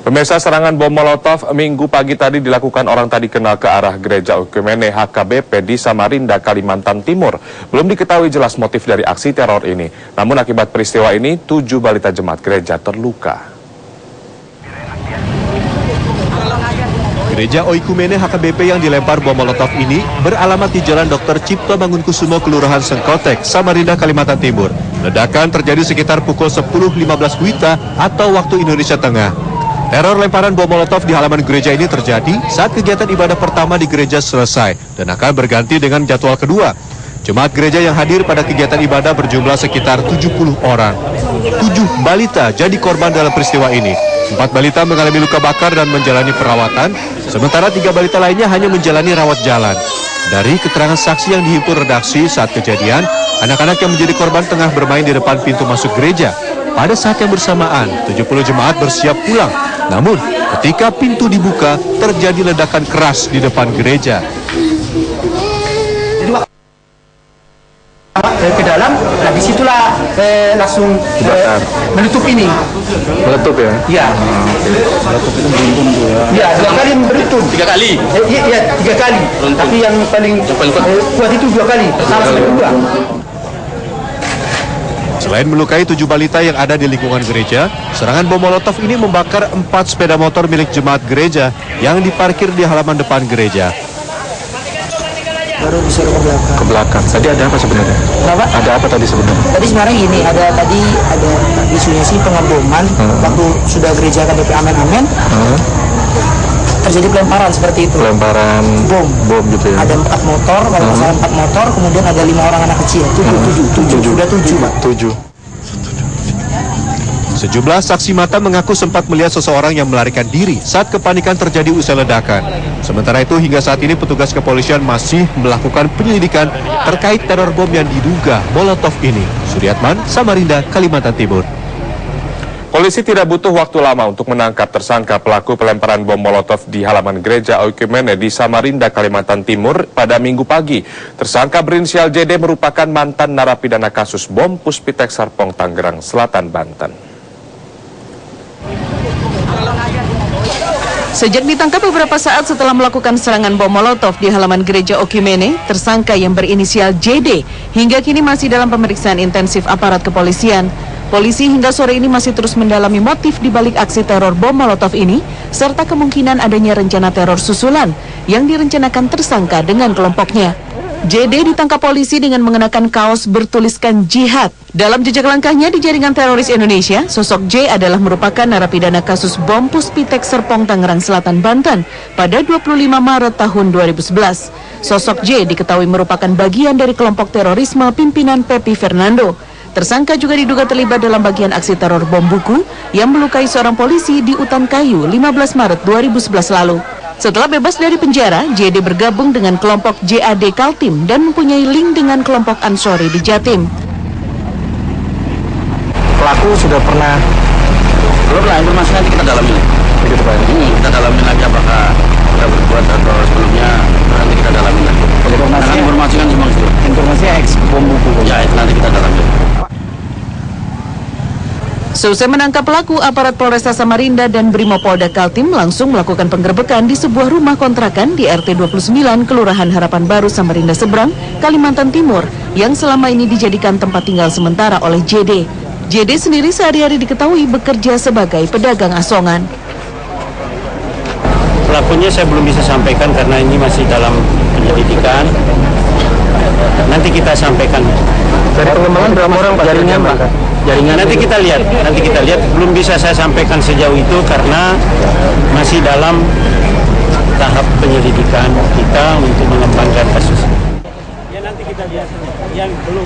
Pemirsa, serangan bom Molotov Minggu pagi tadi dilakukan orang tak dikenal ke arah gereja Oikumene HKBP di Samarinda, Kalimantan Timur. Belum diketahui jelas motif dari aksi teror ini. Namun akibat peristiwa ini, 7 balita jemaat gereja terluka. Gereja Oikumene HKBP yang dilempar bom Molotov ini beralamat di Jalan Dr. Cipto Mangunkusumo, Kelurahan Sengkotek, Samarinda, Kalimantan Timur. Ledakan terjadi sekitar pukul 10.15 WITA atau waktu Indonesia Tengah. Teror lemparan bom Molotov di halaman gereja ini terjadi saat kegiatan ibadah pertama di gereja selesai dan akan berganti dengan jadwal kedua. Jemaat gereja yang hadir pada kegiatan ibadah berjumlah sekitar 70 orang. 7 balita jadi korban dalam peristiwa ini. 4 balita mengalami luka bakar dan menjalani perawatan, sementara 3 balita lainnya hanya menjalani rawat jalan. Dari keterangan saksi yang dihimpun redaksi saat kejadian, anak-anak yang menjadi korban tengah bermain di depan pintu masuk gereja. Pada saat yang bersamaan, 70 jemaat bersiap pulang. Namun, ketika pintu dibuka, terjadi ledakan keras di depan gereja. Ke dalam, nah disitulah langsung meletup ini. Meletup ya? Iya. Meletup itu beruntun tuh ya? Iya, 2 kali beruntun. 3 kali? Iya, 3 kali. Tapi yang paling kuat itu 2 kali. Salah sampai 2. Selain melukai 7 balita yang ada di lingkungan gereja, serangan bom Molotov ini membakar 4 sepeda motor milik jemaat gereja yang diparkir di halaman depan gereja. Baru disuruh ke belakang. Ke belakang. Tadi ada apa sebenarnya? Kenapa? Ada apa tadi sebenarnya? Tadi sebenarnya ini ada isunya sih pengeboman waktu sudah gereja KBP Amen. Terjadi pelemparan seperti itu. Pelemparan bom gitu ya? Ada 4 motor, kalau nggak salah 4 motor, kemudian ada 5 orang anak kecil. 7. Sudah 7, Pak. 7. Sejumlah saksi mata mengaku sempat melihat seseorang yang melarikan diri saat kepanikan terjadi usai ledakan. Sementara itu hingga saat ini petugas kepolisian masih melakukan penyelidikan terkait teror bom yang diduga Molotov ini. Suryatman, Samarinda, Kalimantan Timur. Polisi tidak butuh waktu lama untuk menangkap tersangka pelaku pelemparan bom Molotov di halaman gereja Oikumene di Samarinda, Kalimantan Timur pada Minggu pagi. Tersangka berinisial JD merupakan mantan narapidana kasus bom Puspitek Serpong, Tangerang Selatan, Banten. Sejak ditangkap beberapa saat setelah melakukan serangan bom Molotov di halaman gereja Oikumene, tersangka yang berinisial JD hingga kini masih dalam pemeriksaan intensif aparat kepolisian. Polisi hingga sore ini masih terus mendalami motif di balik aksi teror bom Molotov ini, serta kemungkinan adanya rencana teror susulan yang direncanakan tersangka dengan kelompoknya. JD ditangkap polisi dengan mengenakan kaos bertuliskan jihad. Dalam jejak langkahnya di jaringan teroris Indonesia, sosok J adalah merupakan narapidana kasus bom Puspitek Serpong, Tangerang Selatan, Banten pada 25 Maret tahun 2011. Sosok J diketahui merupakan bagian dari kelompok terorisme pimpinan Pepi Fernando. Tersangka juga diduga terlibat dalam bagian aksi teror bom buku yang melukai seorang polisi di Utan Kayu 15 Maret 2011 lalu. Setelah bebas dari penjara, JD bergabung dengan kelompok JAD Kaltim dan mempunyai link dengan kelompok Ansori di Jatim. Pelaku sudah pernah? Belum lah, informasi nanti kita dalamin. Begitu Pak? Kita dalamin lagi apakah sudah berbuat atau sebelumnya, nanti kita dalamin lagi. Informasi kan semua itu. Informasinya bom buku. Ya, itu nanti kita dalamin. Seusai menangkap pelaku, aparat Polresta Samarinda dan Brimopolda Kaltim langsung melakukan penggerbekan di sebuah rumah kontrakan di RT 29 Kelurahan Harapan Baru, Samarinda Seberang, Kalimantan Timur, yang selama ini dijadikan tempat tinggal sementara oleh JD. JD sendiri sehari-hari diketahui bekerja sebagai pedagang asongan. Pelakunya saya belum bisa sampaikan karena ini masih dalam penyelidikan. Nanti kita sampaikan. Dari pengembangan berapa orang Pak? Jaringan Pak? Jaringan nanti kita lihat. Belum bisa saya sampaikan sejauh itu karena masih dalam tahap penyelidikan kita untuk mengembangkan kasus. Ya nanti kita lihat yang belum.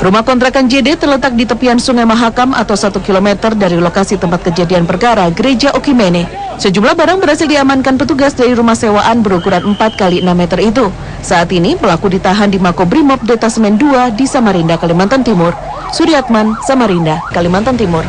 Rumah kontrakan JD terletak di tepian Sungai Mahakam atau 1 km dari lokasi tempat kejadian perkara Gereja Oikumene. Sejumlah barang berhasil diamankan petugas dari rumah sewaan berukuran 4 x 6 meter itu. Saat ini pelaku ditahan di Makobrimob Detasemen 2 di Samarinda, Kalimantan Timur. Suryatman, Samarinda, Kalimantan Timur.